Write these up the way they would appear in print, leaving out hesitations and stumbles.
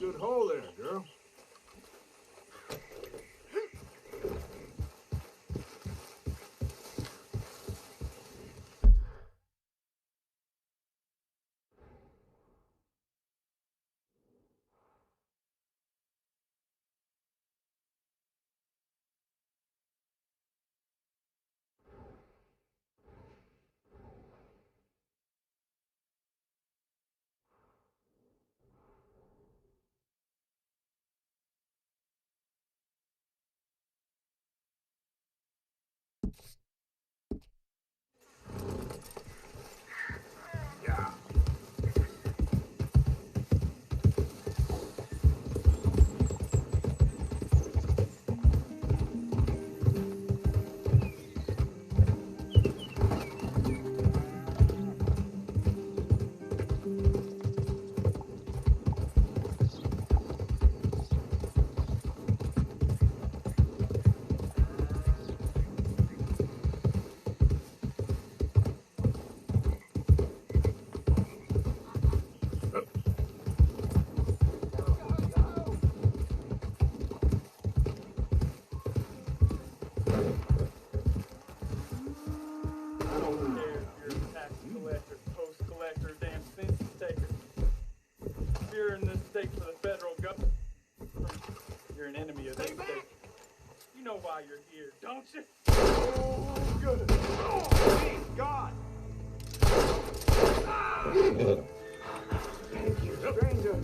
Good hole there, girl. Why you're here, don't you? Oh, good. Oh, please, God. Thank you, stranger.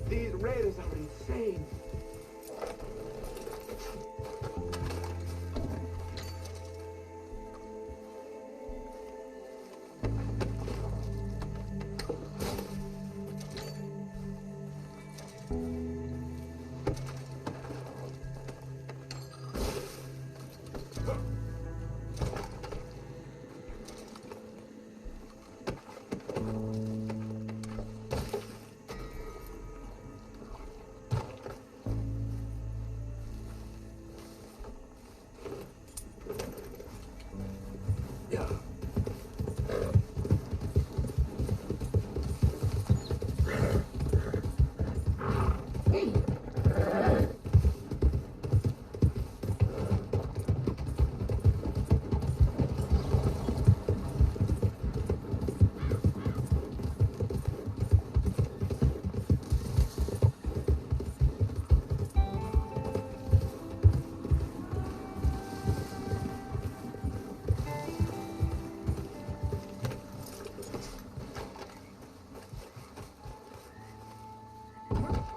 These raiders are insane.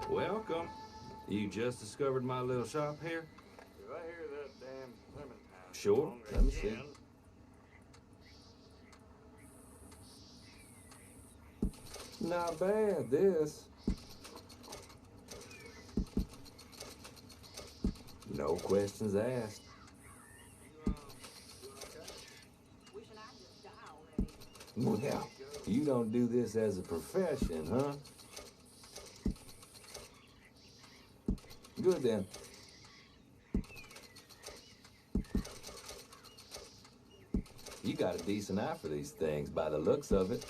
Welcome. You just discovered my little shop here? If I hear that damn Clementine Sure. song Let me see. again, Not bad, this. No questions asked. Well, you don't do this as a profession, huh? Good then. You got a decent eye for these things by the looks of it.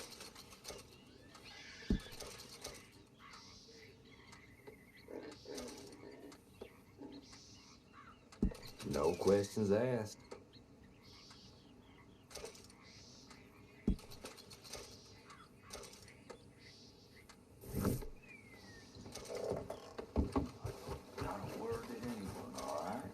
No questions asked. Not a word to anyone, all right?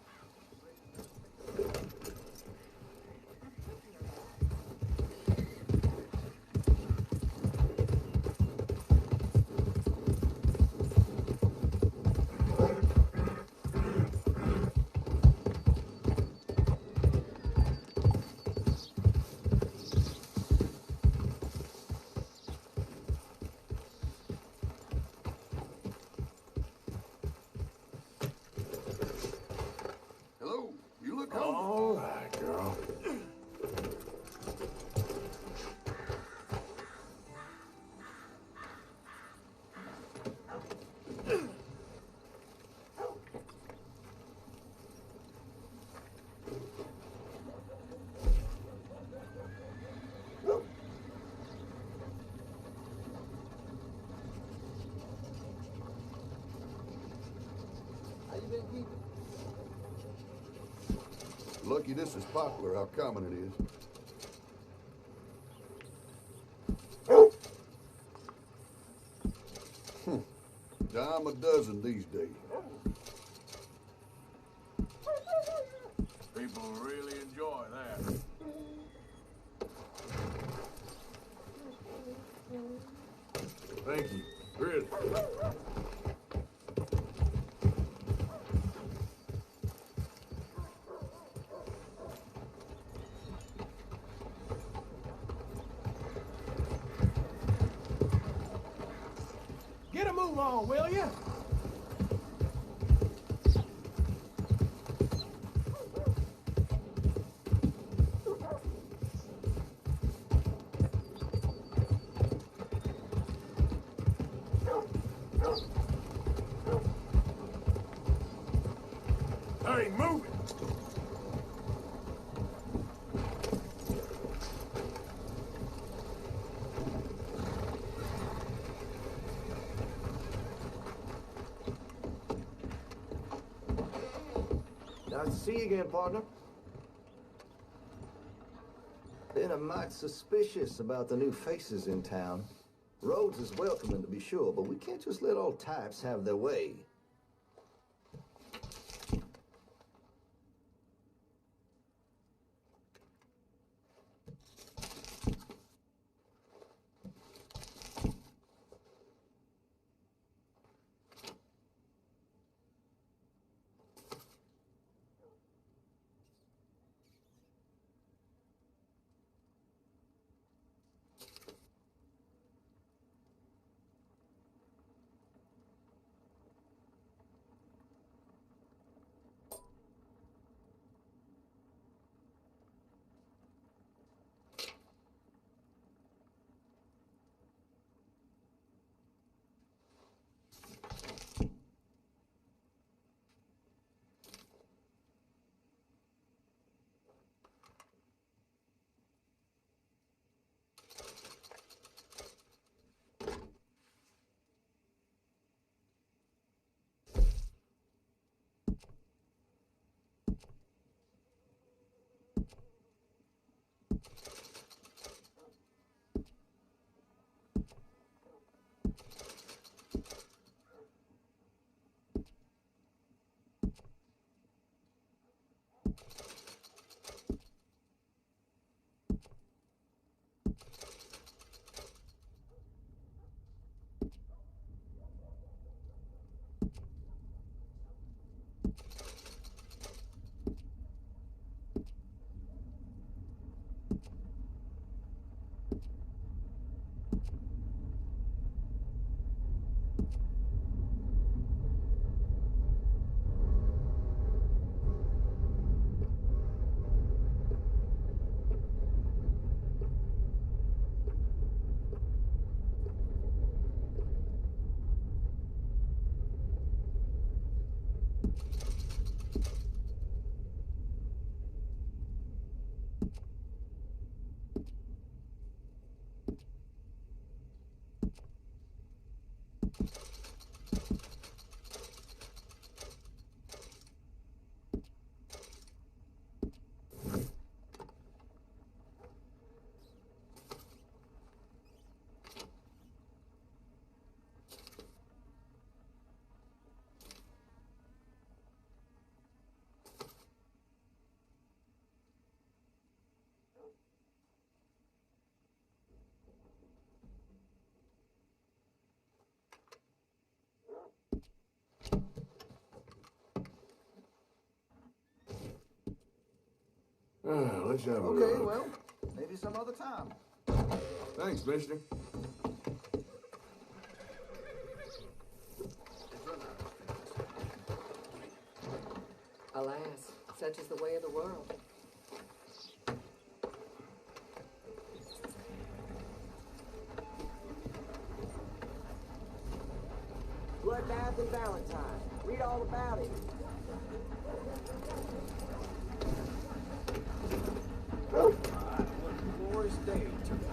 Lucky this is popular, how common it is. Dime a dozen these days. People really enjoy that. Thank you. Really. Get a move on, will you? Hey, move it! Nice to see you again, partner. Been a mite suspicious about the new faces in town. Rhodes is welcoming, to be sure, but we can't just let all types have their way. Let's have a Okay, look. well, maybe some other time. Thanks, mister. Alas, such is the way of the world. Bloodbath and Valentine. Read all about it. What a glorious day today.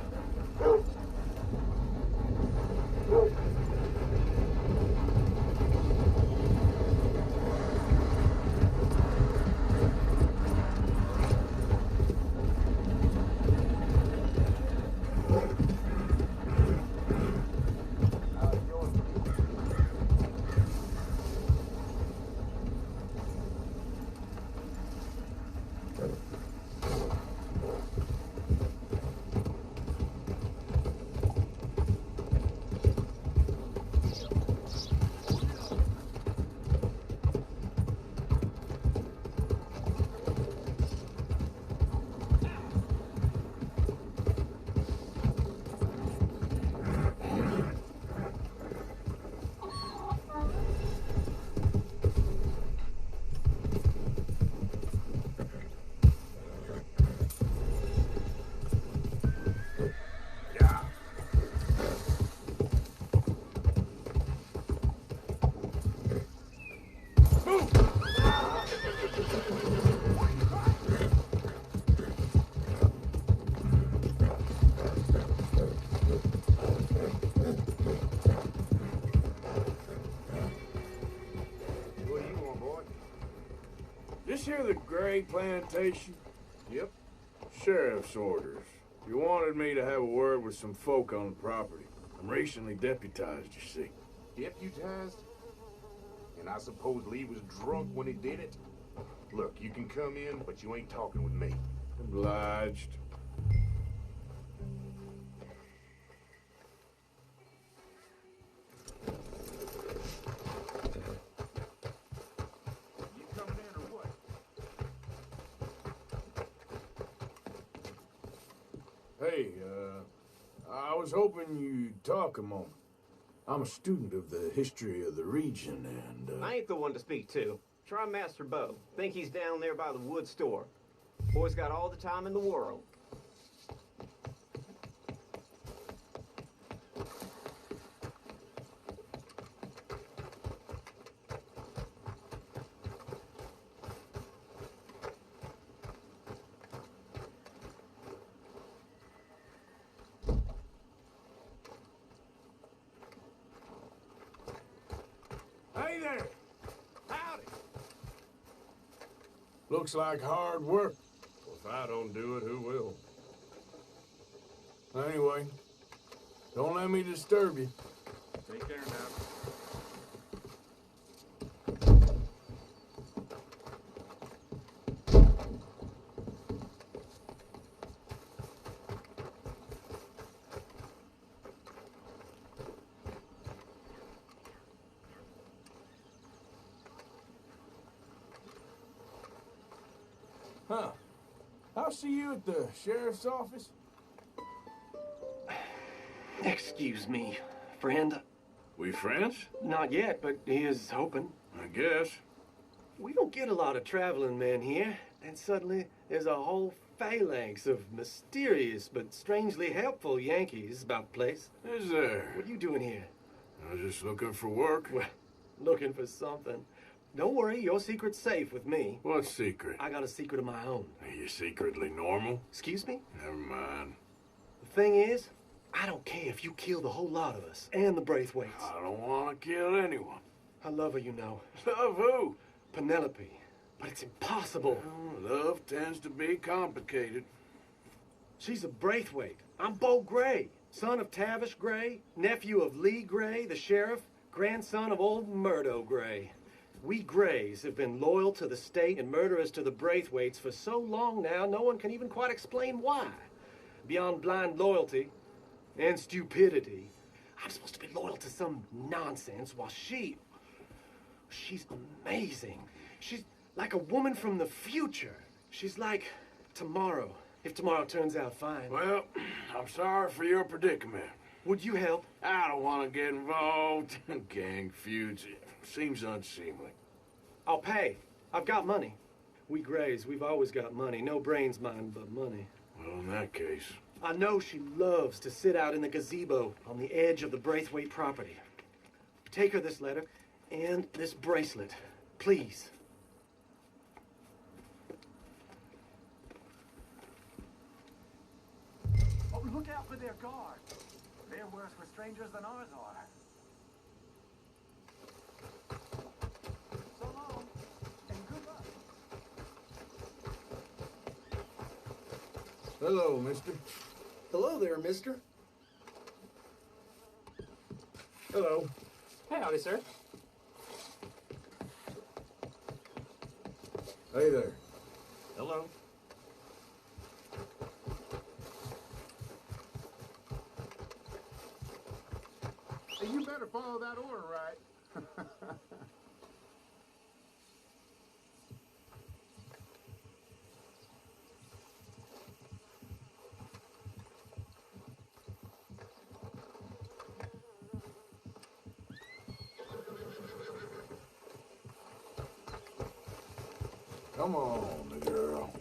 Bank Plantation? Yep. Sheriff's orders. You wanted me to have a word with some folk on the property. I'm recently deputized, you see. Deputized? And I suppose Lee was drunk when he did it? Look, you can come in, but you ain't talking with me. Obliged. You coming in or what? Hey, I was hoping you'd talk a moment. I'm a student of the history of the region, and, I ain't the one to speak to. Try Master Bo. Think he's down there by the wood store. Boy's got all the time in the world. Hey there! Howdy! Looks like hard work. Well, if I don't do it, who will? Anyway, don't let me disturb you. Take care now. Huh. I'll see you at the sheriff's office. Excuse me, friend. We friends? Not yet, but he is hoping. I guess. We don't get a lot of traveling men here, and suddenly there's a whole phalanx of mysterious but strangely helpful Yankees about the place. Is there? What are you doing here? I was just looking for work. Well, looking for something. Don't worry, your secret's safe with me. What secret? I got a secret of my own. Are you secretly normal? Excuse me? Never mind. The thing is, I don't care if you kill the whole lot of us and the Braithwaites. I don't want to kill anyone. I love her, you know. Love who? Penelope. But it's impossible. Well, love tends to be complicated. She's a Braithwaite. I'm Bo Gray, son of Tavish Gray, nephew of Lee Gray, the sheriff, grandson of old Murdo Gray. We Grays have been loyal to the state and murderers to the Braithwaites for so long now, no one can even quite explain why. Beyond blind loyalty and stupidity, I'm supposed to be loyal to some nonsense while she's amazing. She's like a woman from the future. She's like tomorrow, if tomorrow turns out fine. Well, I'm sorry for your predicament. Would you help? I don't want to get involved in gang feuds. It seems unseemly. I'll pay. I've got money. We Grays, we've always got money. No brains, mind, but money. Well, in that case... I know she loves to sit out in the gazebo on the edge of the Braithwaite property. Take her this letter and this bracelet, please. Oh, look out for their guard. They're worse for strangers than ours are. So long, and good luck. Hello, mister. Hello there, mister. Hello. Howdy, sir. Hey there. Hello. You better follow that order right. Come on, girl.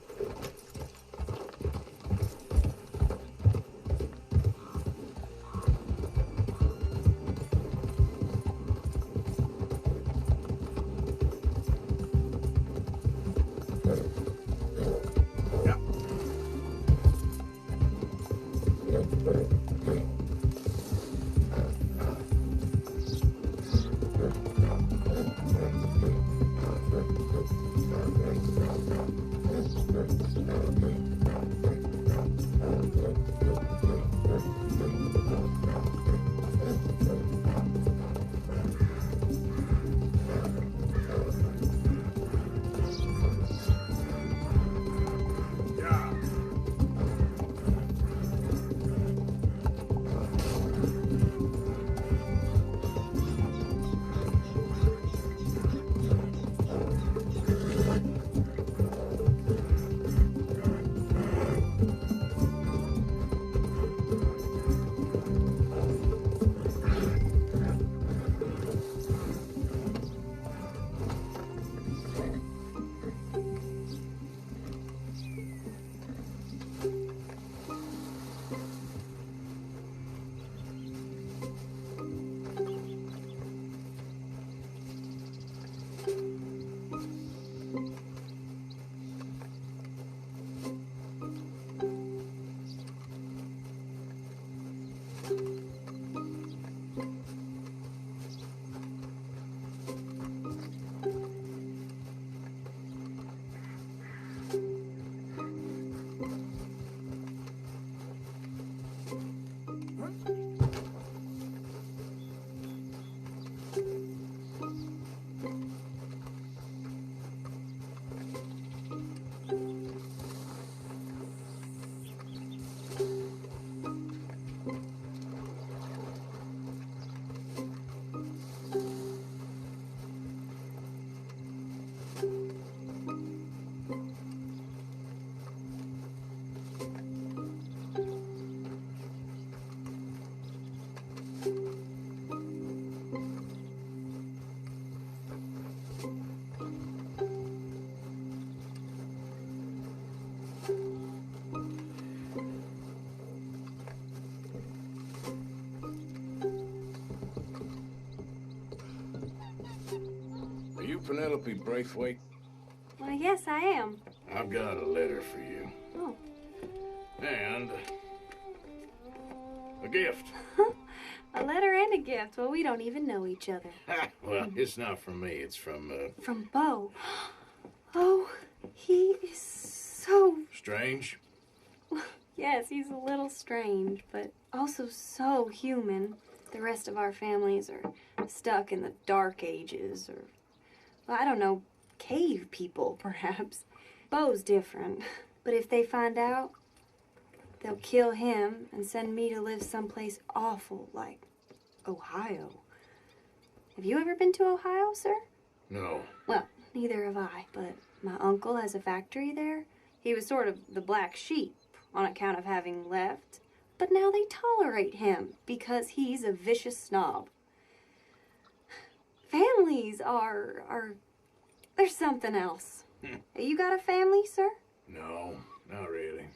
Are you Penelope Braithwaite? Well, yes, I am. I've got a letter for you. Oh. And a gift. A letter and a gift. Well, we don't even know each other. Well, it's not from me. It's from, From Bo. Oh, he is so... Strange? Yes, he's a little strange, but also so human. The rest of our families are stuck in the dark ages, or, well, I don't know, cave people, perhaps. Bo's different, but if they find out, they'll kill him and send me to live someplace awful like Ohio. Have you ever been to Ohio, sir? No. Well, neither have I, but my uncle has a factory there. He was sort of the black sheep on account of having left, but now they tolerate him because he's a vicious snob. Families are there's something else. You got a family, sir? No, not really.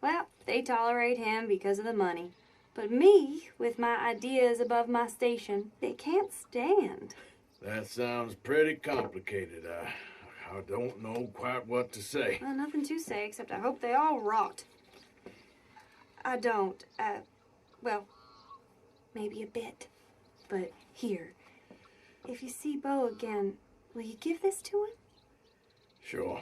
Well, they tolerate him because of the money. But me, with my ideas above my station, they can't stand. That sounds pretty complicated. I don't know quite what to say. Well, nothing to say, except I hope they all rot. I don't, well, maybe a bit. But here, if you see Bo again, will you give this to him? Sure.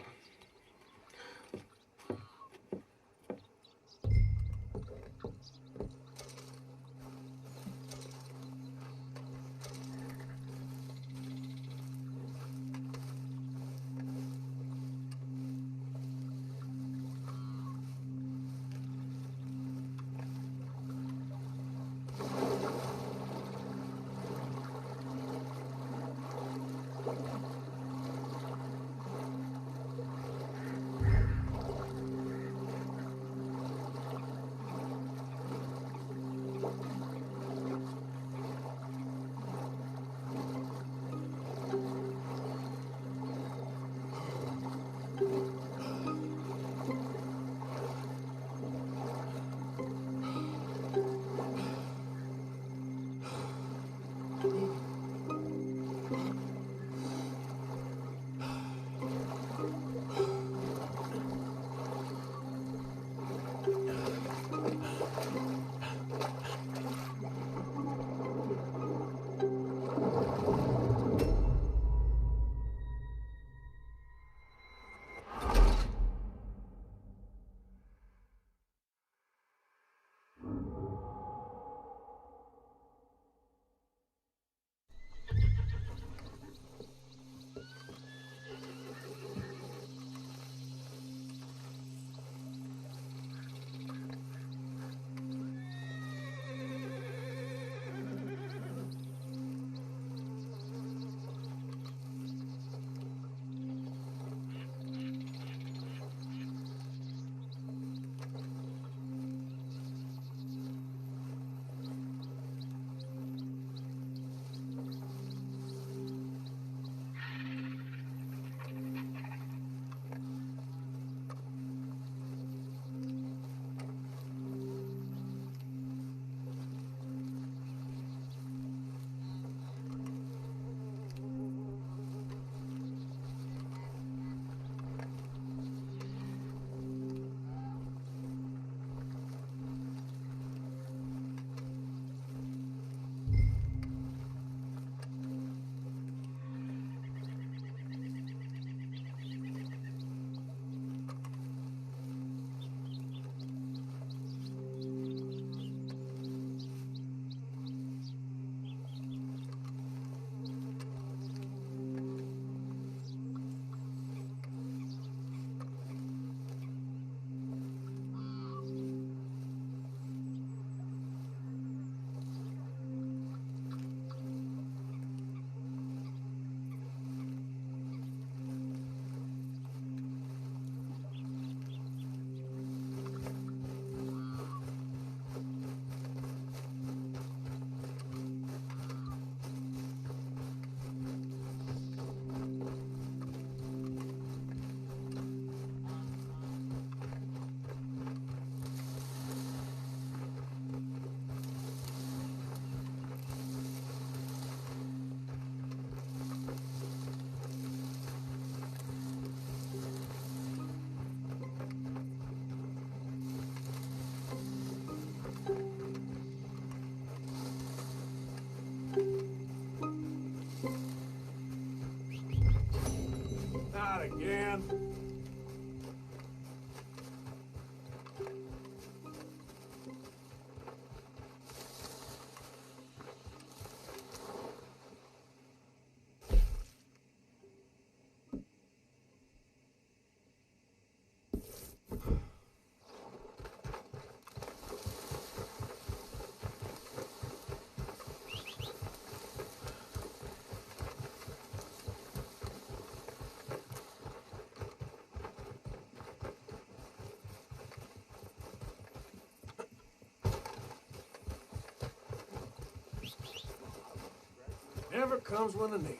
never comes when I need it.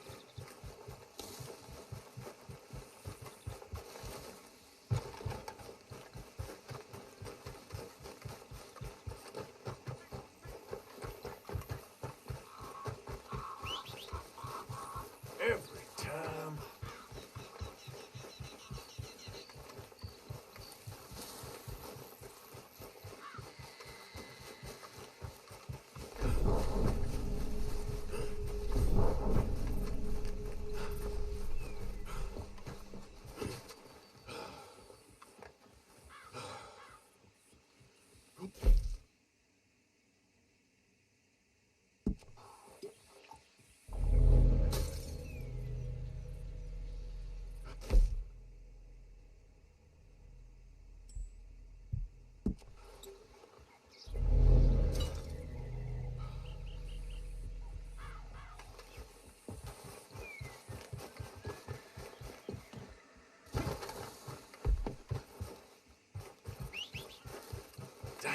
Every time. Damn.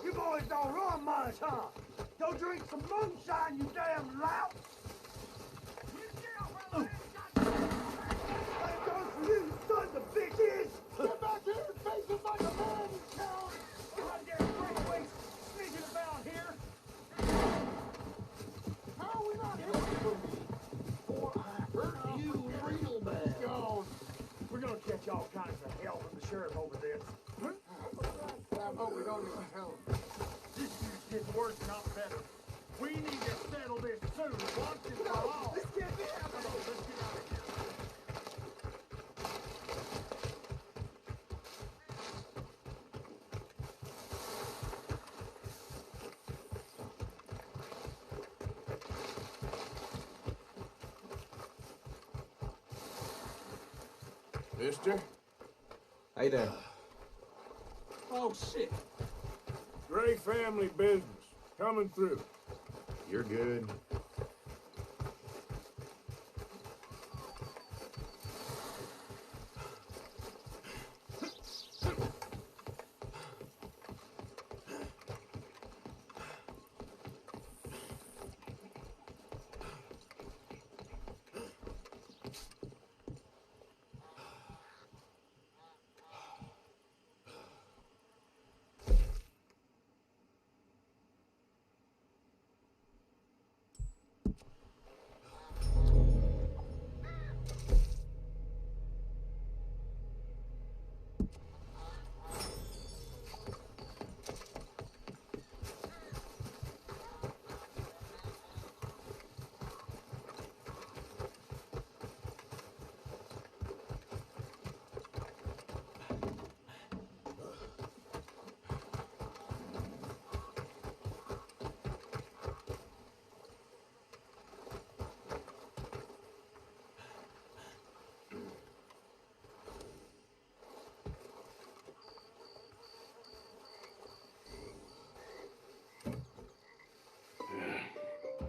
You boys don't run much, huh? Go drink some moonshine, you damn lout! That goes for you, sons of bitches! Get back here and face us like a man, you coward! Goddamn breakaways sneaking about here! How are we not here? Boy, I hurt you real bad. God, we're gonna catch all kinds of hell from the sheriff over this. I hope we don't even tell him. This dude's getting worse, not better. We need to settle this soon. Once and for all. Let's get out of here. Let's get out of here. Mister? How you doing? Oh, shit. Gray family business. Coming through. You're good.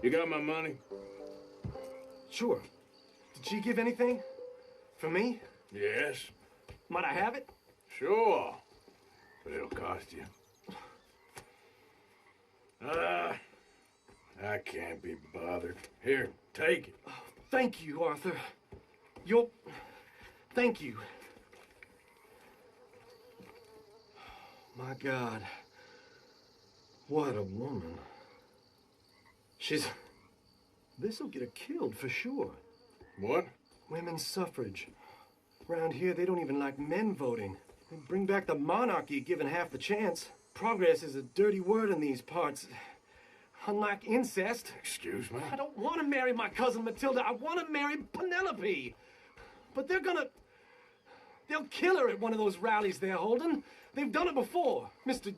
You got my money? Sure. Did she give anything? For me? Yes. Might I have it? Sure. But it'll cost you. I can't be bothered. Here, take it. Thank you, Arthur. Thank you. My God. What a woman. This'll get her killed for sure. What? Women's suffrage. Around here, they don't even like men voting. They bring back the monarchy given half the chance. Progress is a dirty word in these parts. Unlike incest. Excuse me? I don't want to marry my cousin Matilda. I want to marry Penelope. But they'll kill her at one of those rallies they're holding. They've done it before. Mister,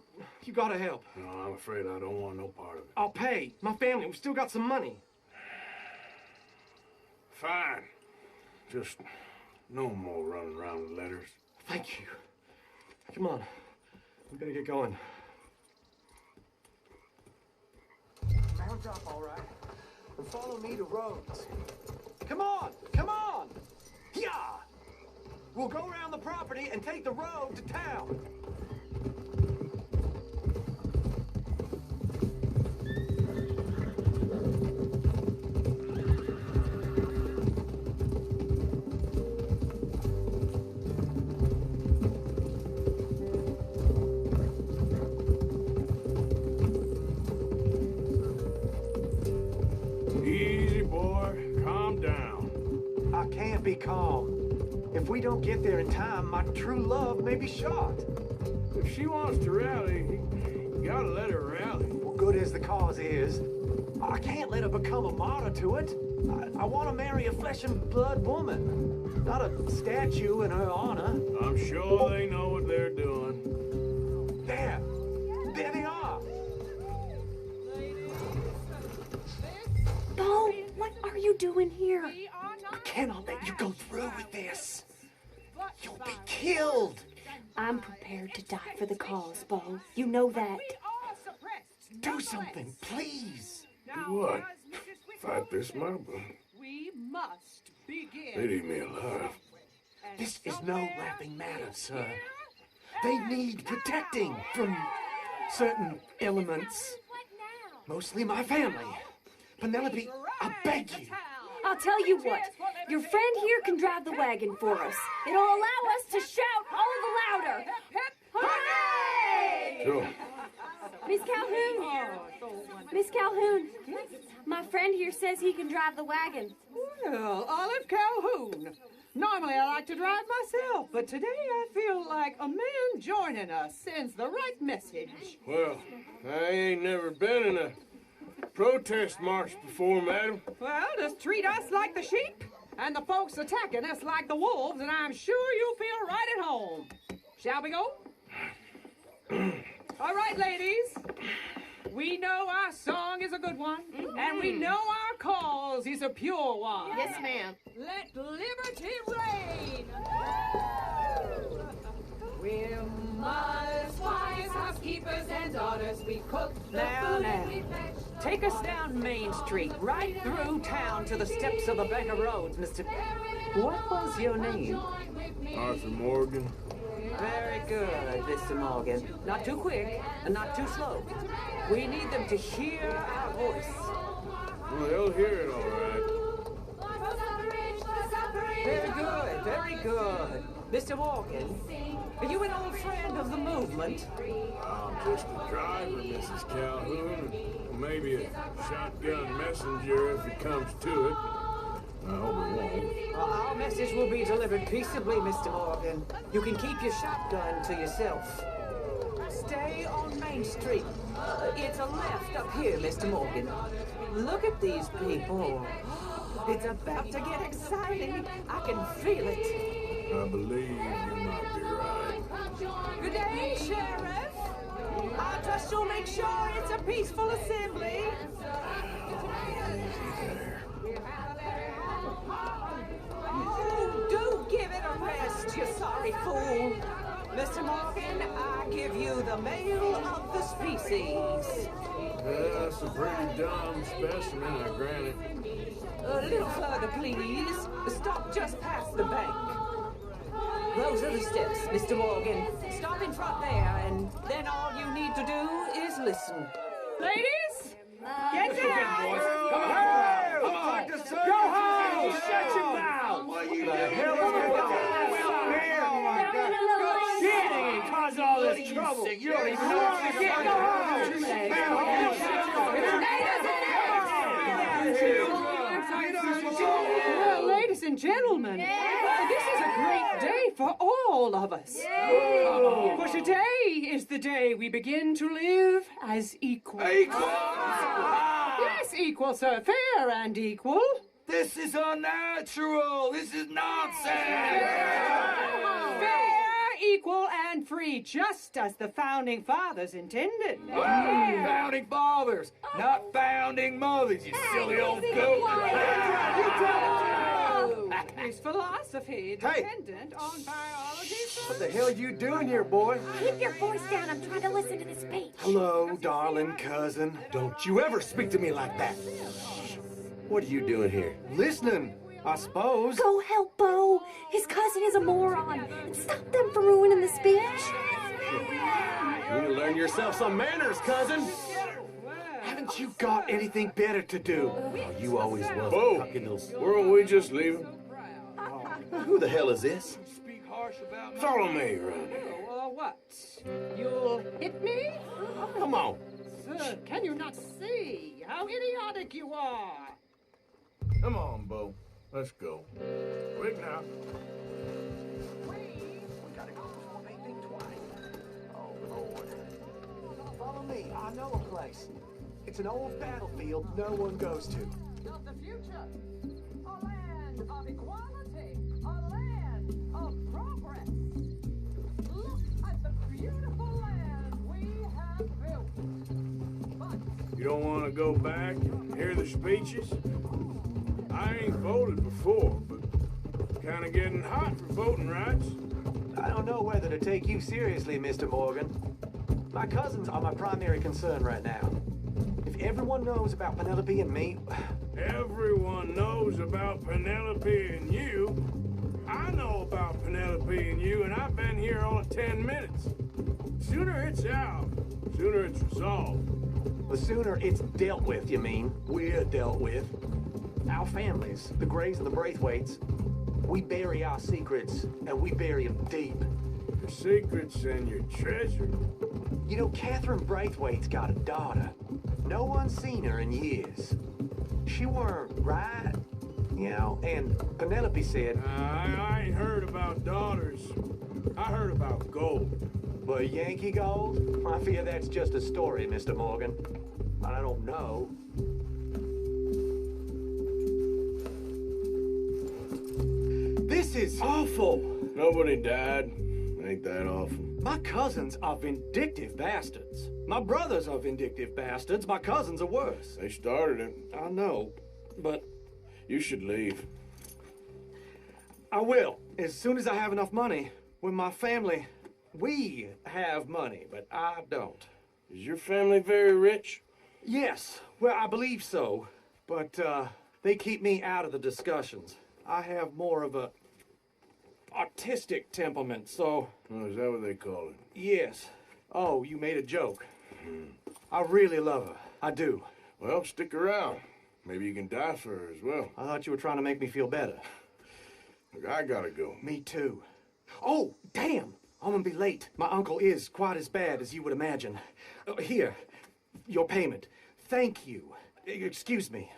you gotta help. No, I'm afraid I don't want no part of it. I'll pay. My family, we've still got some money. Fine. Just no more running around with letters. Thank you. Come on. We better get going. Mount up, all right? And follow me to Rhodes. Come on! Come on! Yeah! We'll go around the property and take the road to town. Easy, boy. Calm down. I can't be calm. If we don't get there in time, my true love may be shot. If she wants to rally, you gotta let her rally. Well, good as the cause is, I can't let her become a martyr to it. I want to marry a flesh and blood woman, not a statue in her honor. I'm sure they know what they're doing. There they are. Bo, what are you doing here? I cannot let you go through with this. You'll be killed. I'm prepared to die for the cause, Bo. You know that. Do something, please. Do what? Fight this mob? We must begin. They'd eat me alive. This is no laughing matter, sir. They need protecting from certain elements. Mostly my family. Penelope, I beg you. I'll tell you what. Your friend here can drive the wagon for us. It'll allow us to shout all the louder. Hooray! Sure. Miss Calhoun. Miss Calhoun. My friend here says he can drive the wagon. Well, Olive Calhoun. Normally I like to drive myself, but today I feel like a man joining us sends the right message. Well, I ain't never been in a protest march before, madam. Well, just treat us like the sheep, and the folks attacking us like the wolves, and I'm sure you'll feel right at home. Shall we go? All right, ladies. We know our song is a good one, and we know our cause is a pure one. Yes, ma'am. Let liberty reign. We're mothers, wives, housekeepers, and daughters. We cook the food and we fetch. Take us down Main Street, right through town to the steps of the Bank of Roads, Mr. What was your name? Arthur Morgan. Very good, Mr. Morgan. Not too quick and not too slow. We need them to hear our voice. Well, they'll hear it all right. Very good, very good. Mr. Morgan, are you an old friend of the movement? I'm just a driver, Mrs. Calhoun, and maybe a shotgun messenger if it comes to it. I hope it won't. Well, our message will be delivered peaceably, Mr. Morgan. You can keep your shotgun to yourself. Stay on Main Street. It's a left up here, Mr. Morgan. Look at these people. It's about to get exciting. I can feel it. I believe you might be right. Good day, Sheriff. I trust you'll make sure it's a peaceful assembly. Oh, do give it a rest, you sorry fool. Mr. Morgan, I give you the male of the species. That's a pretty dumb specimen, I grant it. A little further, please. Stop just past the bank. Those are the steps, Mr. Morgan. Stop in front there, and then all you need to do is listen. Ladies, get down. Come on! Go home! Shut your mouth! What are you doing? Hell is going on here? Oh my God! Shit! Ain't causing all this trouble. You don't even know what you're getting. Go home! Well, ladies and gentlemen, this is a great day for all of us. For today is the day we begin to live as equals. Yes, equal, sir. Fair and equal. This is unnatural. This is nonsense. Fair, equal, and free, just as the Founding Fathers intended. Founding fathers, not founding mothers, you silly old goat. Is philosophy dependent on biology? What the hell are you doing here, boy? Keep your voice down. I'm trying to listen to the speech. Hello, darling cousin. Don't you ever speak to me like that. What are you doing here? Listening. I suppose. Go help Bo. His cousin is a moron. And stop them from ruining the speech. You learn yourself some manners, cousin. Haven't you got anything better to do? Oh, you always love Bo, weren't we just leaving? Who the hell is this? Follow me, Ron. What? You'll hit me? Come on. Sir, can you not see how idiotic you are? Come on, Bo. Let's go. Quick now. Follow me. I know a place. It's an old battlefield no one goes to. Of the future. A land of equality. A land of progress. Look at the beautiful land we have built. But You don't want to go back and hear the speeches? I ain't voted before, but kind of getting hot for voting rights. I don't know whether to take you seriously, Mr. Morgan. My cousins are my primary concern right now. If everyone knows about Penelope and me... Everyone knows about Penelope and you. I know about Penelope and you, and I've been here all of 10 minutes. Sooner it's out, sooner it's resolved. The sooner it's dealt with, you mean? We're dealt with. Our families, the Grays and the Braithwaites, we bury our secrets, and we bury them deep. Your secrets and your treasure. You know, Catherine Braithwaite's got a daughter. No one's seen her in years. She weren't right, you know, and Penelope said... I ain't heard about daughters. I heard about gold. But Yankee gold? I fear that's just a story, Mr. Morgan. I don't know. This is awful. Nobody died. Ain't that awful. My cousins are vindictive bastards. My brothers are vindictive bastards. My cousins are worse. They started it. I know, but... You should leave. I will, as soon as I have enough money. When my family... We have money, but I don't. Is your family very rich? Yes, well, I believe so. But, they keep me out of the discussions. I have more of a artistic temperament, so... Oh, is that what they call it? Yes. Oh, you made a joke. I really love her. I do. Well, stick around. Maybe you can die for her as well. I thought you were trying to make me feel better. Look, I gotta go. Me too. Oh, damn! I'm gonna be late. My uncle is quite as bad as you would imagine. Here, your payment. Thank you. Excuse me.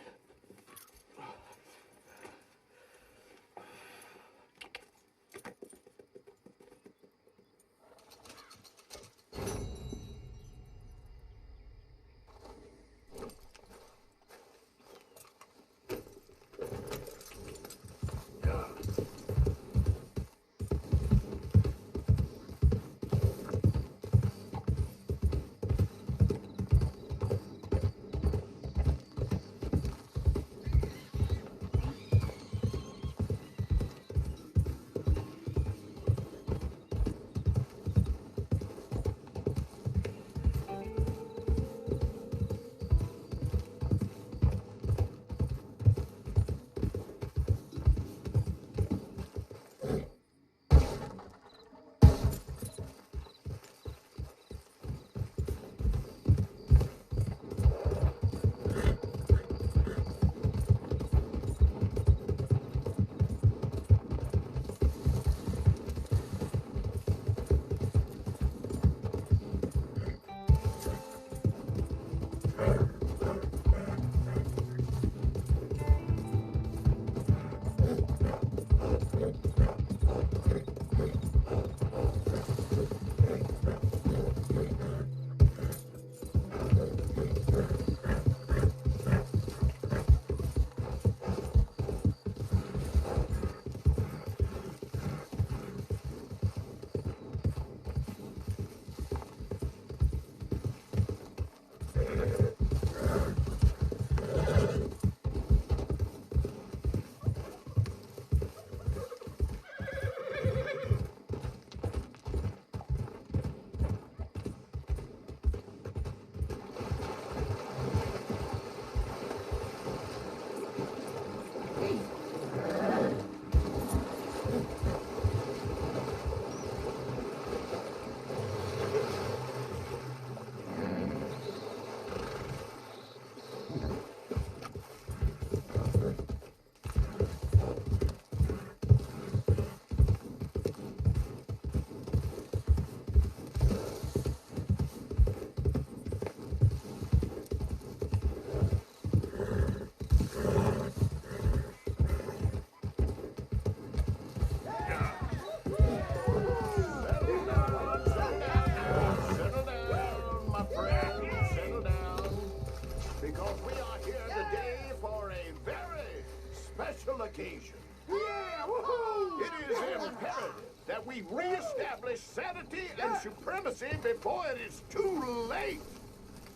occasion. Yeah, woohoo! It is imperative that we reestablish sanity and supremacy before it is too late.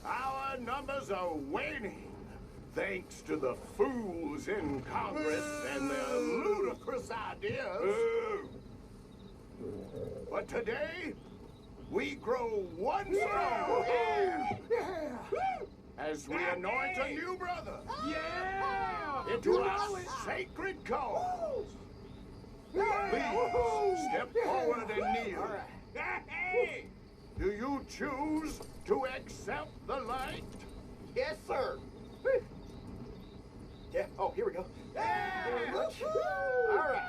Our numbers are waning, thanks to the fools in Congress and their ludicrous ideas. But today, we grow one strong as we anoint a new brother into our sacred cause. Please step forward and kneel. Do you choose to accept the light? Yes, sir. Yeah. Oh, here we go. Very much. All right.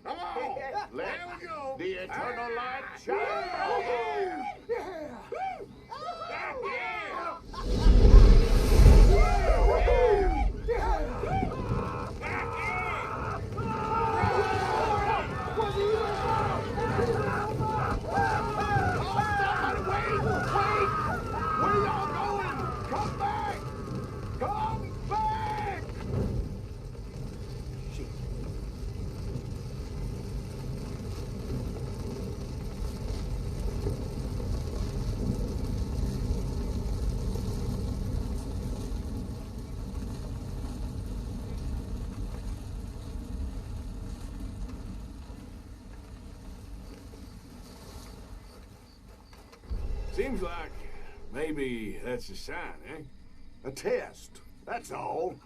Come on. Let the eternal light shine. Seems like maybe that's a sign, eh? A test, that's all.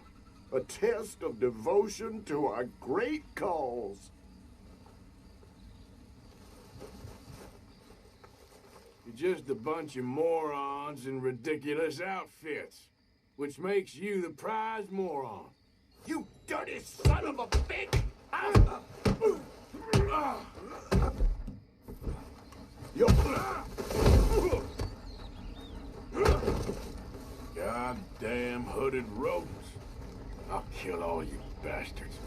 A test of devotion to our great cause. You're just a bunch of morons in ridiculous outfits, which makes you the prize moron. You dirty son of a bitch! Goddamn hooded rodents. I'll kill all you bastards.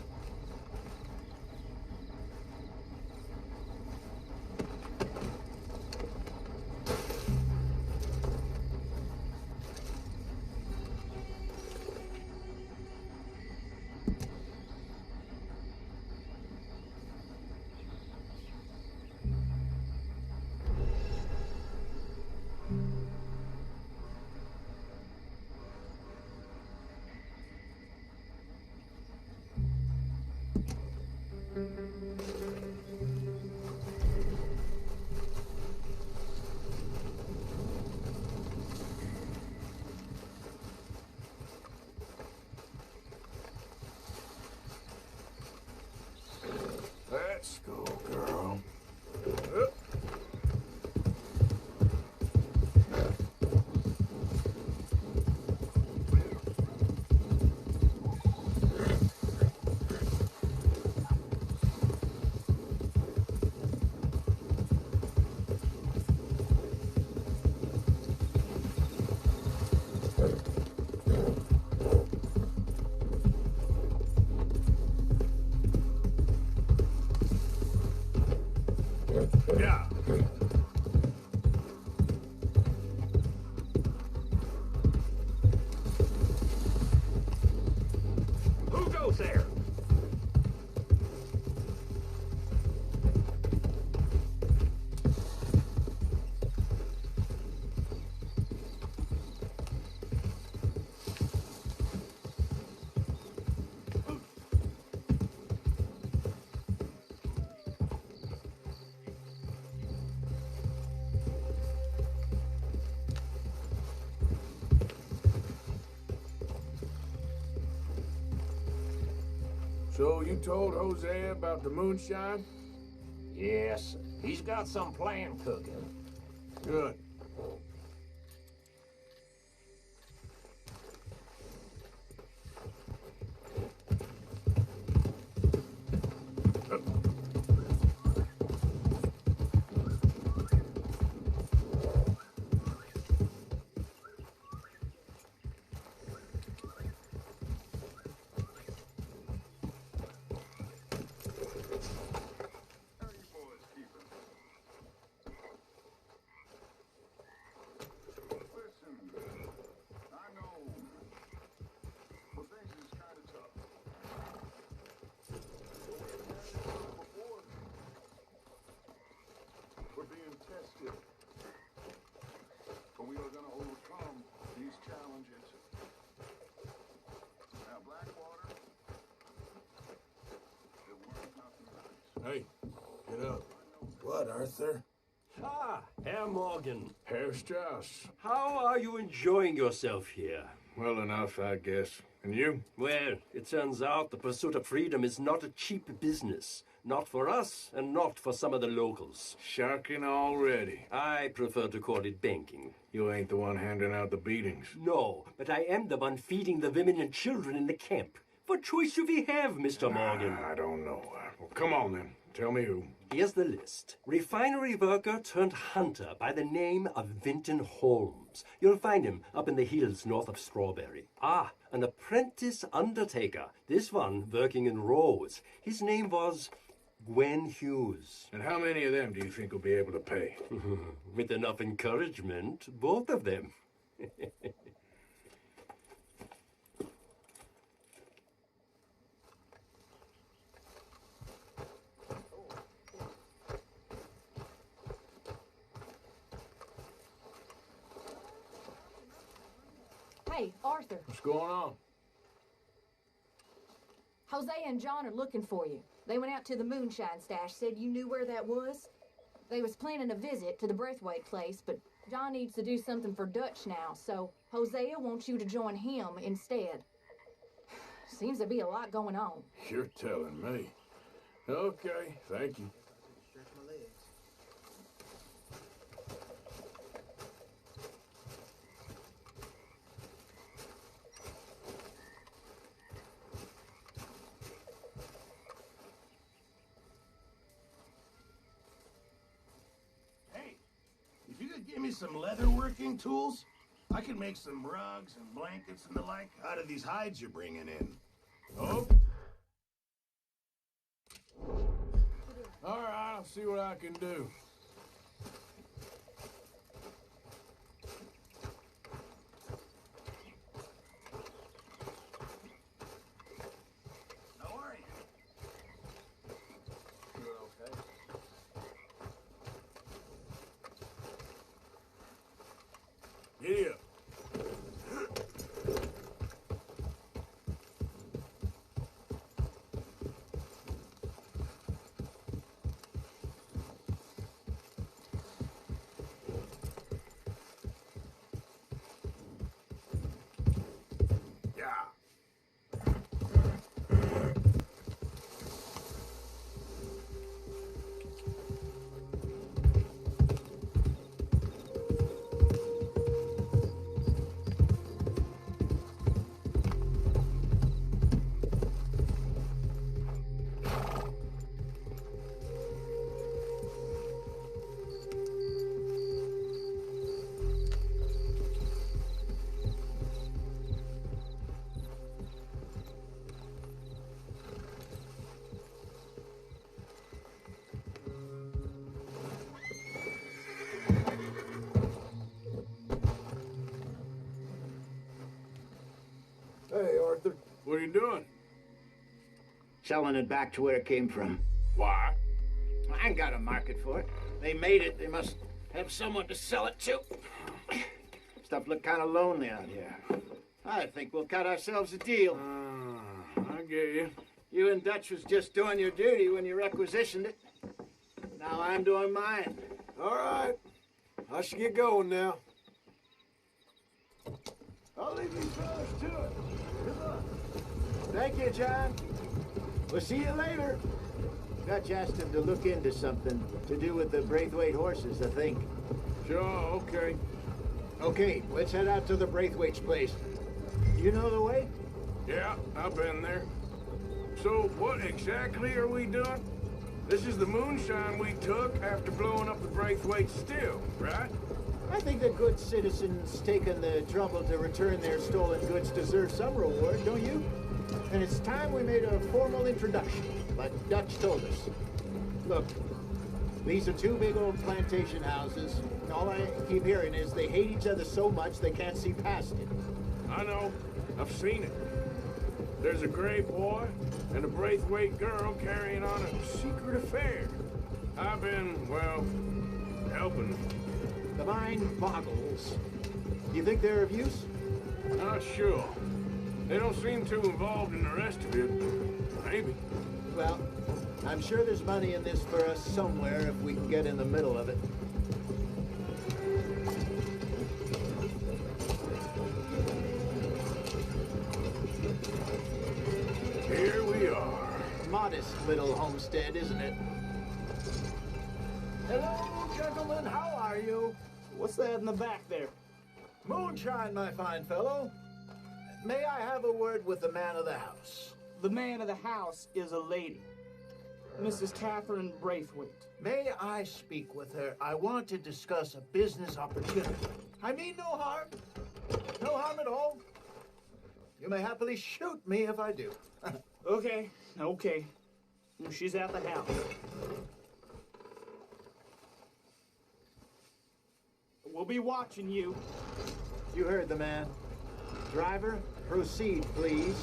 Let's go, girl. Yeah. Who goes there? So you told Jose about the moonshine? Yes, he's got some plan cooking. Good. Hey, get up. What, Arthur? Ah, Herr Morgan. Herr Strauss. How are you enjoying yourself here? Well enough, I guess. And you? Well, it turns out the pursuit of freedom is not a cheap business. Not for us, and not for some of the locals. Shocking already. I prefer to call it banking. You ain't the one handing out the beatings. No, but I am the one feeding the women and children in the camp. What choice do we have, Mr. Morgan? I don't know. Well, come on then. Tell me who. Here's the list. Refinery worker turned hunter by the name of Vinton Holmes. You'll find him up in the hills north of Strawberry. Ah, an apprentice undertaker. This one working in Rose. His name was Gwen Hughes. And how many of them do you think will be able to pay? With enough encouragement, both of them. Hey, Arthur. What's going on? Jose and John are looking for you. They went out to the moonshine stash, said you knew where that was. They was planning a visit to the Braithwaite place, but John needs to do something for Dutch now, so Hosea wants you to join him instead. Seems to be a lot going on. You're telling me. Okay, thank you. If you could give me some leather working tools, I could make some rugs and blankets and the like out of these hides you're bringing in. Oh. All right, I'll see what I can do. How are you? Doing okay? Giddy up. Hey, Arthur. What are you doing? Selling it back to where it came from. Why? I ain't got a market for it. They made it. They must have someone to sell it to. Stuff look kind of lonely out here. I think we'll cut ourselves a deal. I get you. You and Dutch was just doing your duty when you requisitioned it. Now I'm doing mine. All right. I should get going now. I'll leave you fellas to it. Good luck. Thank you, John. We'll see you later. Dutch asked him to look into something to do with the Braithwaite horses, I think. Sure, okay. Okay, let's head out to the Braithwaite's place. You know the way? Yeah, I've been there. So, what exactly are we doing? This is the moonshine we took after blowing up the Braithwaite still, right? I think the good citizens taking the trouble to return their stolen goods deserve some reward, don't you? And it's time we made a formal introduction, like Dutch told us. Look, these are two big old plantation houses. All I keep hearing is they hate each other so much they can't see past it. I know. I've seen it. There's a gray boy and a Braithwaite girl carrying on a secret affair. I've been, well, helping them. The mind boggles. You think they're of use? Not sure. They don't seem too involved in the rest of it. Maybe. Well, I'm sure there's money in this for us somewhere if we can get in the middle of it. Here we are. Modest little homestead, isn't it? Hello, gentlemen. How are you? What's that in the back there? Moonshine, my fine fellow. May I have a word with the man of the house? The man of the house is a lady, Mrs. Catherine Braithwaite. May I speak with her? I want to discuss a business opportunity. I mean no harm. No harm at all. You may happily shoot me if I do. Okay. She's at the house. We'll be watching you. You heard the man. Driver, proceed, please.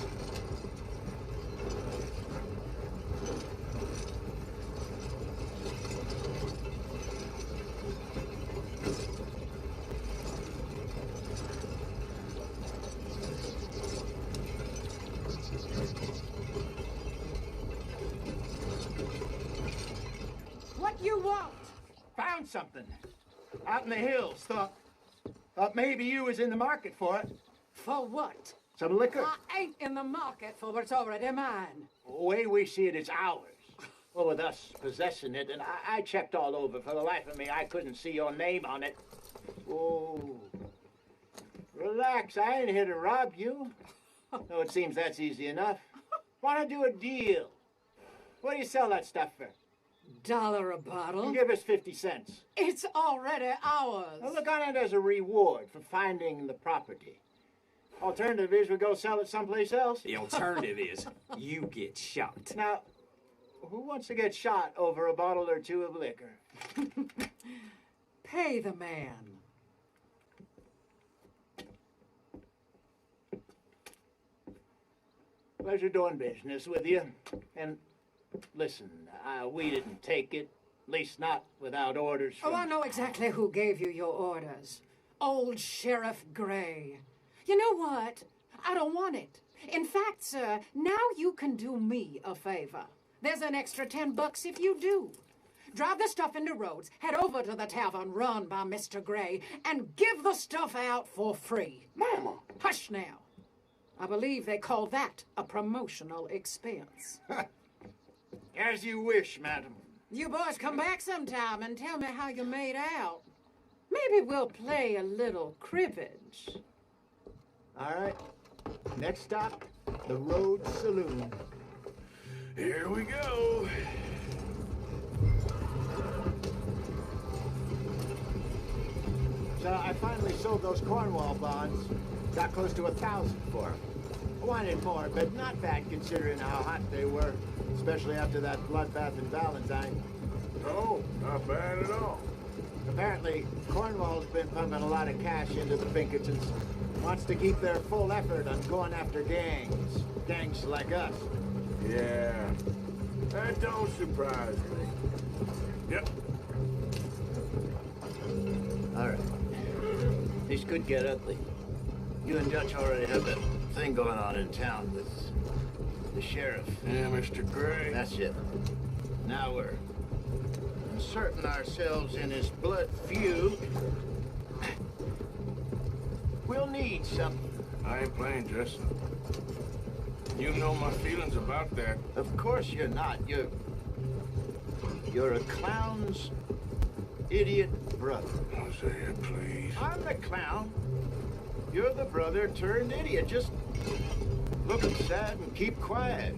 What you want? Found something. Out in the hills. Thought maybe you was in the market for it. For what? Some liquor. I ain't in the market for what's already mine. The way we see it, it's ours. Well, with us possessing it, and I checked all over. For the life of me, I couldn't see your name on it. Oh. Relax, I ain't here to rob you. Though it seems that's easy enough. Want to do a deal? What do you sell that stuff for? $1 a bottle? Give us 50 cents. It's already ours. Well, look on it as a reward for finding the property. Alternative is we go sell it someplace else. The alternative is you get shot. Now, who wants to get shot over a bottle or two of liquor? Pay the man. Pleasure doing business with you. And listen, we didn't take it. At least not without orders from... Oh, I know exactly who gave you your orders. Old Sheriff Gray. You know what? I don't want it. In fact, sir, now you can do me a favor. There's an extra $10 if you do. Drive the stuff into Rhodes, head over to the tavern run by Mr. Gray, and give the stuff out for free. Mama! Hush now. I believe they call that a promotional expense. As you wish, madam. You boys come back sometime and tell me how you made out. Maybe we'll play a little cribbage. All right. Next stop, the Rhodes Saloon. Here we go. So I finally sold those Cornwall bonds. Got close to 1,000 for them. I wanted more, but not bad considering how hot they were, especially after that bloodbath in Valentine. No, not bad at all. Apparently, Cornwall's been pumping a lot of cash into the Pinkertons. Wants to keep their full effort on going after gangs. Gangs like us. Yeah, that don't surprise me. Yep. All right. This could get ugly. You and Dutch already have that thing going on in town with the sheriff. Yeah, Mr. Gray. That's it. Now we're inserting ourselves in this blood feud. We'll need something. I ain't playing dress up. You know my feelings about that. Of course you're not. You're a clown's idiot brother. Hosea, please. I'm the clown. You're the brother turned idiot. Just looking sad and keep quiet.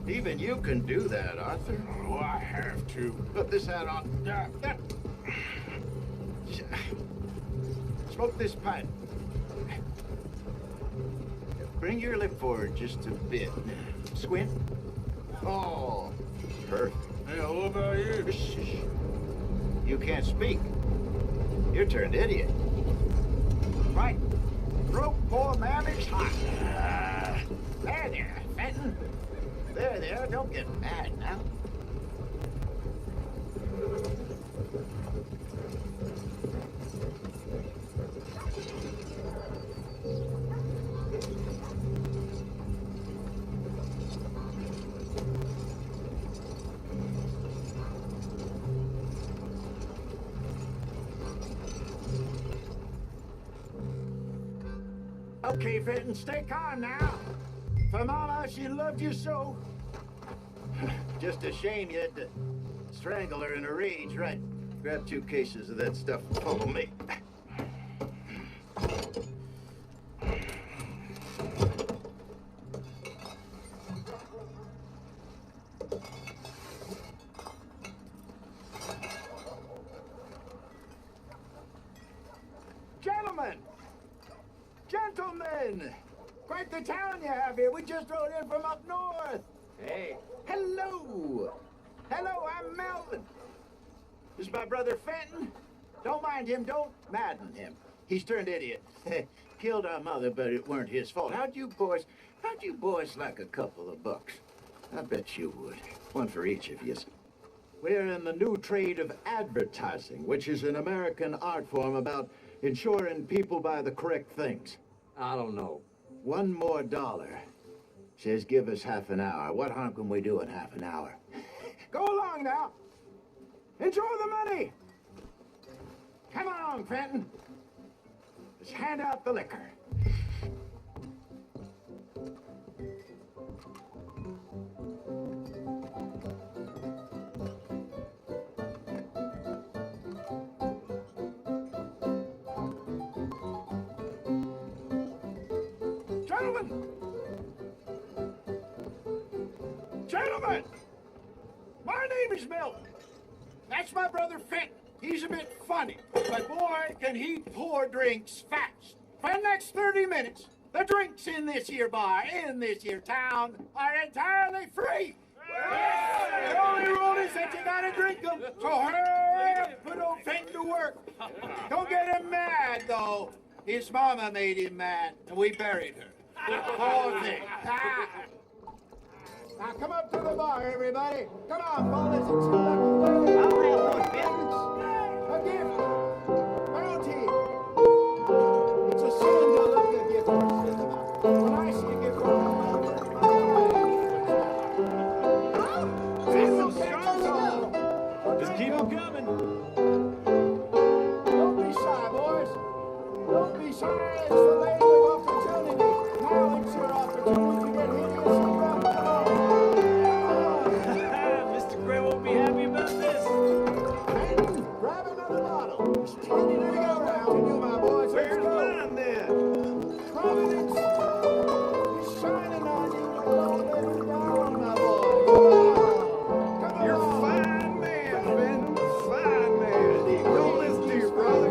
Even you can do that, Arthur. Oh, I have to. Put this hat on. Smoke this pipe. Bring your lip forward just a bit. Squint. Oh, perfect. Hey, what about you? Shh. You can't speak. You're turned idiot. Right. Throat poor mammy's hot. There, Fenton. There, don't get mad now. Okay, Fenton, stay calm now. For Mama, she loved you so. Just a shame you had to strangle her in a rage, right? Grab 2 cases of that stuff and follow me. Gentlemen! Quite the town you have here. We just rode in from up north. Hey. Hello. Hello, I'm Melvin. This is my brother Fenton. Don't mind him. Don't madden him. He's turned idiot. Killed our mother, but it weren't his fault. How'd you boys like a couple of bucks? I bet you would. One for each of you. We're in the new trade of advertising, which is an American art form about ensuring people buy the correct things. I don't know. $1 more. Says give us half an hour. What harm can we do in half an hour? Go along now. Enjoy the money. Come on, Fenton. Let's hand out the liquor. Gentlemen, my name is Milton. That's my brother Fenton. He's a bit funny, but boy, can he pour drinks fast. For the next 30 minutes, the drinks in this here bar, in this here town, are entirely free. The only rule is that you gotta drink them, so hurry up, put old Fenton to work. Don't get him mad, though. His mama made him mad, and we buried her. Poor thing. Now come up to the bar, everybody. Come on, fellas. It's a lucky day. I'll have one, Fenton. A gift. Bounty. It's a sin to look at GeForce in the mouth. When I see a GeForce, just keep them coming. Don't be shy, boys. Don't be shy. It's the land of opportunity. Now it's your opportunity to get hideous and rough. Mr. Gray won't be happy about this. Fenton, grab another bottle. There's plenty to go around to you, my boys. Let's go. Mine, then? Providence is shining on you. Don't let it down, my boys. You're a fine man, Fenton. Fine man. Don't listen to your brother.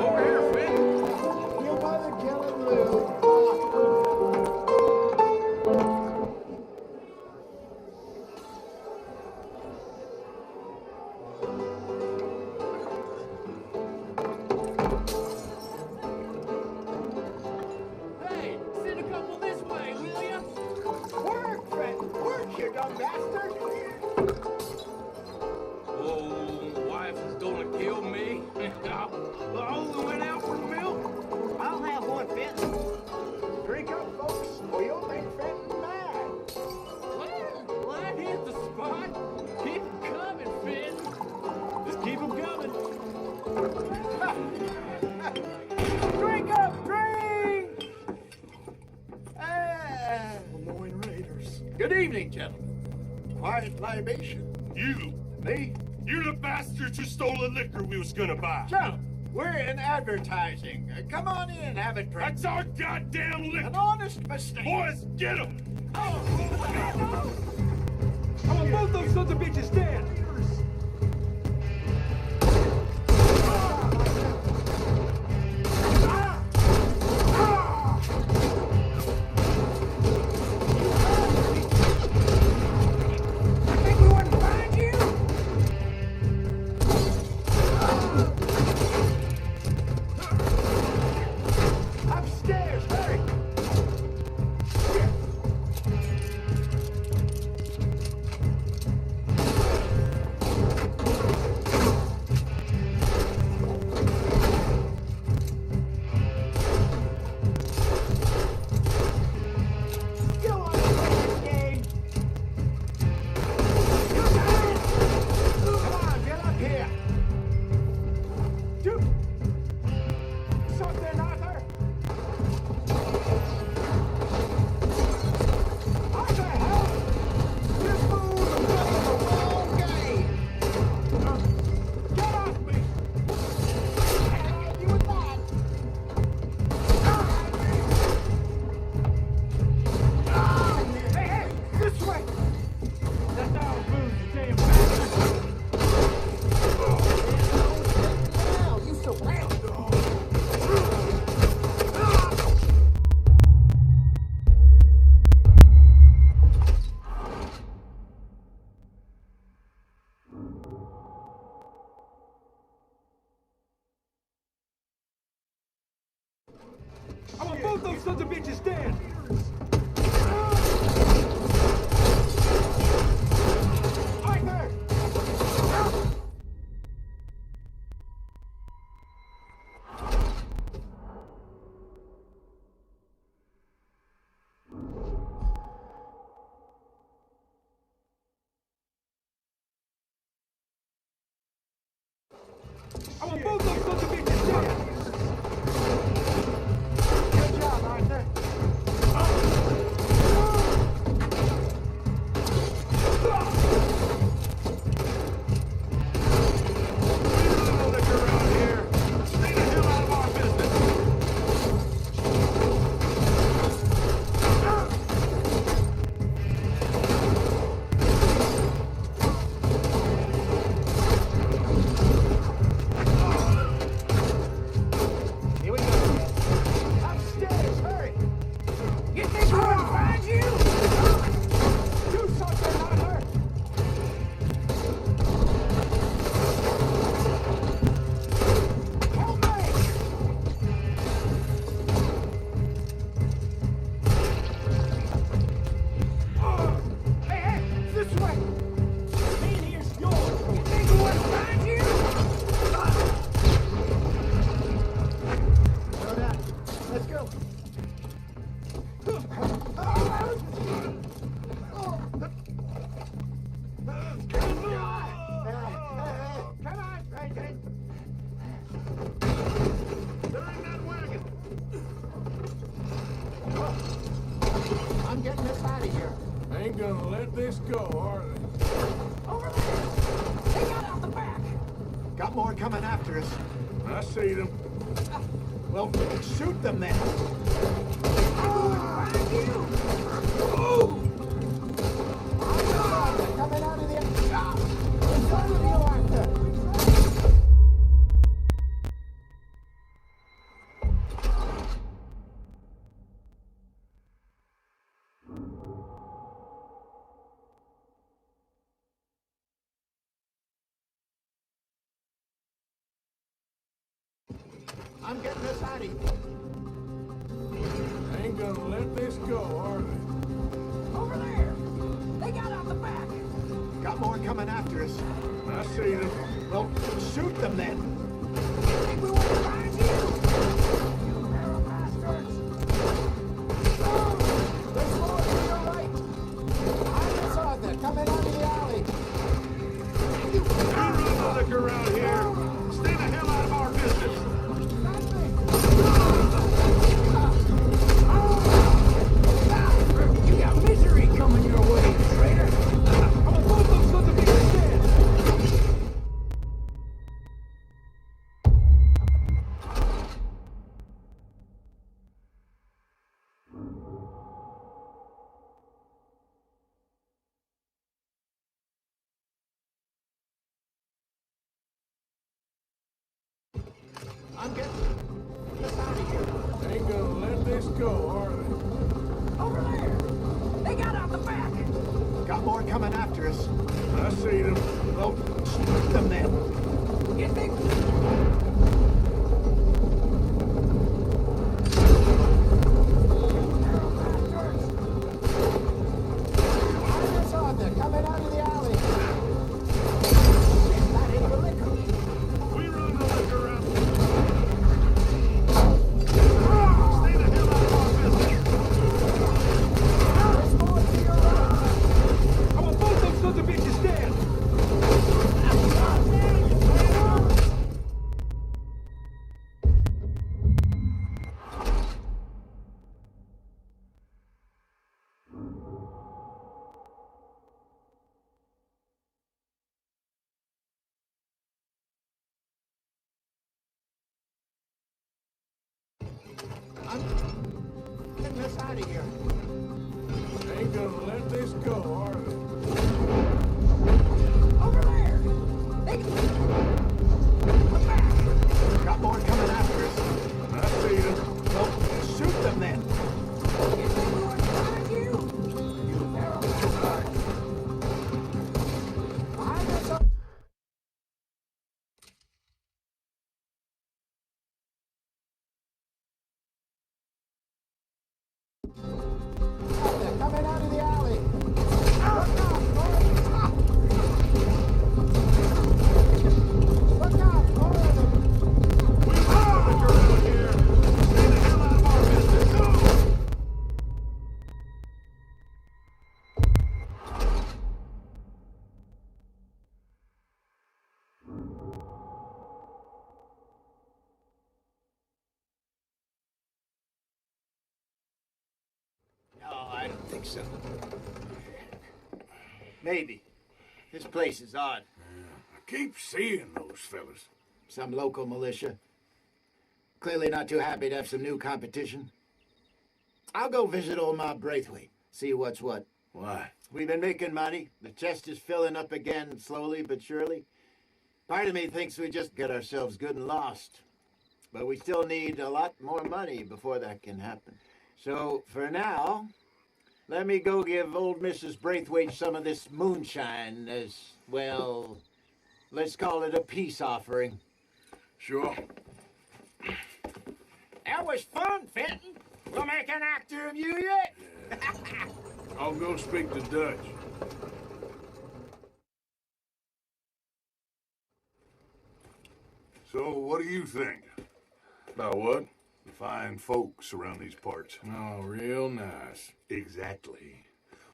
Over here, Fenton. Your mother killing Lou. Hey, send a couple this way, will ya? Work, Fenton. Work, you dumb bastard. Oh, wife is gonna kill me. I only went out for milk. I'll have one, Fenton. Drink up, folks, or you'll make Fenton mad. Well, that hit the spot. Keep 'em coming, Fenton. Just keep 'em coming. Drink up, drink! Annoying raiders. Good evening, gentlemen. Quiet libation. You? Me? You're the bastards who stole the liquor we was gonna buy. Gentlemen, we're in advertising. Come on in, have a drink. That's our goddamn liquor. An honest mistake. Boys, get him! I want both those sons of bitches dead. Upstairs, hurry! both those sons of bitches dead! I want both those sons of bitches dead! Good job, Arthur. I'm getting this out of here. Ain't gonna let this go, are they? Over there! They got out the back! Got more coming after us. I see them. Well, shoot them then. Coming out of the... In front of you, Arthur! I'm getting this out of here. Ain't gonna let this go, are they? Over there! They got out the back! Got more coming after us. I see them. Well, shoot them then. Think we want to find you! You narrow bastards! There's more to your right! I'm this Arthur, coming out of the alley! You run the liquor around here! Stay the hell out of our business! You got misery coming your way, traitor! I'm a both those sons of bitches dead! I'm getting this out of here. Ain't gonna let this go, are they? Over there! They got out the back! Got more coming after us. I see them. Well, shoot them then. You think... Coming out of the alley. That ain't the liquor. We run the liquor around. Stay the hell out of our business. There's more to your right. I want both those sons of bitches dead. I'm getting this out of here. Ain't gonna let this go, are they? Over there! They... Got more coming after us. I see them. Well, shoot them then. You think we want to find you? You narrow bastard! Behind us, coming out of the alley. Look out, We love it around here. Stay the hell out of our business. Go! No, I don't think so. Maybe. This place is odd. I keep seeing those fellas. Some local militia. Clearly not too happy to have some new competition. I'll go visit old Mob Braithwaite, see what's what. Why? We've been making money. The chest is filling up again, slowly but surely. Part of me thinks we just get ourselves good and lost. But we still need a lot more money before that can happen. So, for now, let me go give old Mrs. Braithwaite some of this moonshine as, well, let's call it a peace offering. Sure. That was fun, Fenton. We'll make an actor of you yet. I'll go speak to Dutch. So, what do you think? About what? The fine folks around these parts. Oh, real nice. Exactly.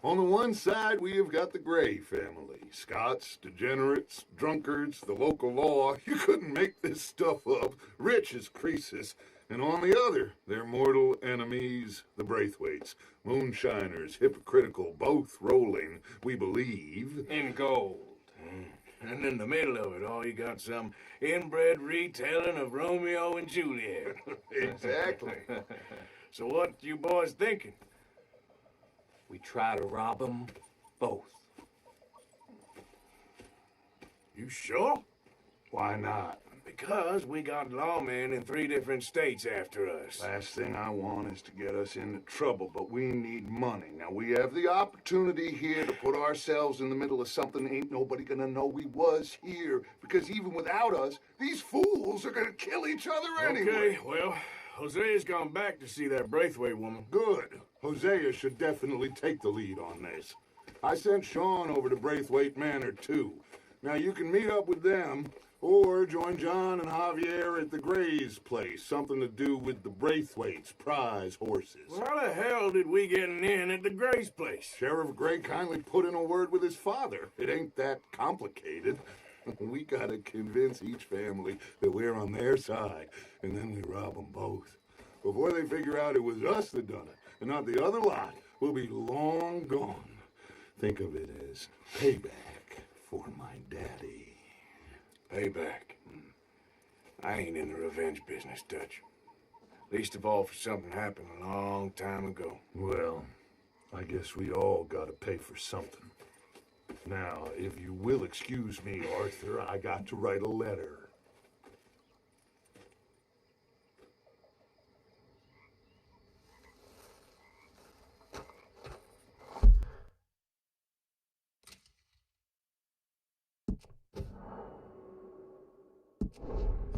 On the one side, we have got the Gray family. Scots, degenerates, drunkards, the local law. You couldn't make this stuff up. Rich as Croesus. And on the other, their mortal enemies, the Braithwaites. Moonshiners, hypocritical, both rolling, we believe. In gold. And in the middle of it all, you got some inbred retelling of Romeo and Juliet. Exactly. So what you boys thinking? We try to rob them both. You sure? Why not? Because we got lawmen in 3 different states after us. Last thing I want is to get us into trouble, but we need money. Now, we have the opportunity here to put ourselves in the middle of something ain't nobody gonna know we was here. Because even without us, these fools are gonna kill each other anyway. Okay, well, Hosea's gone back to see that Braithwaite woman. Good. Hosea should definitely take the lead on this. I sent Sean over to Braithwaite Manor, too. Now, you can meet up with them, or join John and Javier at the Gray's place. Something to do with the Braithwaites' prize horses. Well, how the hell did we get in at the Gray's place? Sheriff Gray kindly put in a word with his father. It ain't that complicated. We gotta convince each family that we're on their side, and then we rob them both. Before they figure out it was us that done it, and not the other lot, we'll be long gone. Think of it as payback for my daddy. Payback. I ain't in the revenge business, Dutch. Least of all for something happened a long time ago. Well, I guess we all gotta pay for something. Now, if you will excuse me, Arthur, I got to write a letter.